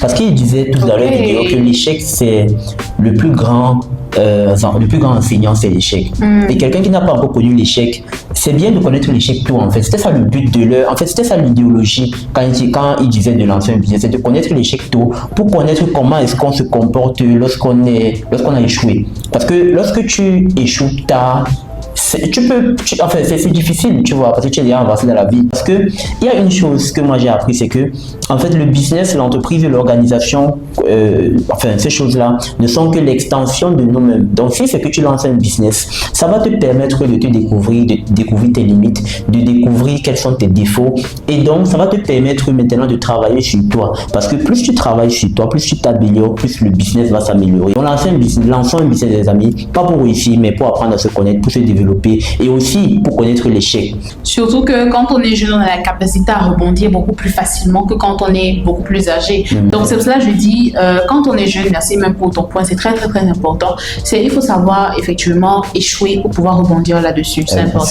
Parce qu'il disait tout à l'heure vidéo que l'échec, c'est le plus grand enseignant, c'est l'échec. Et quelqu'un qui n'a pas encore connu l'échec, c'est bien de connaître l'échec tôt en fait. C'était ça le but de leur, en fait c'était ça l'idéologie quand il disait de lancer un business, c'est de connaître l'échec tôt pour connaître comment est-ce qu'on se comporte lorsqu'on a échoué. Parce que lorsque tu échoues tard, enfin, c'est difficile, tu vois, parce que tu es déjà avancé dans la vie. Parce que il y a une chose que moi j'ai appris, c'est que en fait le business, l'entreprise et l'organisation, enfin ces choses-là ne sont que l'extension de nous-mêmes. Donc si c'est que tu lances un business, ça va te permettre de te découvrir, de découvrir tes limites, de découvrir quels sont tes défauts, et donc ça va te permettre maintenant de travailler sur toi. Parce que plus tu travailles sur toi, plus tu t'améliores, plus le business va s'améliorer. On lance lançons un business, des amis, pas pour réussir, mais pour apprendre à se connaître, pour se développer et aussi pour connaître l'échec. Surtout que quand on est jeune, on a la capacité à rebondir beaucoup plus facilement que quand on est beaucoup plus âgé. Donc c'est pour cela que je dis, quand on est jeune, merci même pour ton point, c'est très très très important. Il faut savoir effectivement échouer pour pouvoir rebondir là-dessus, c'est important.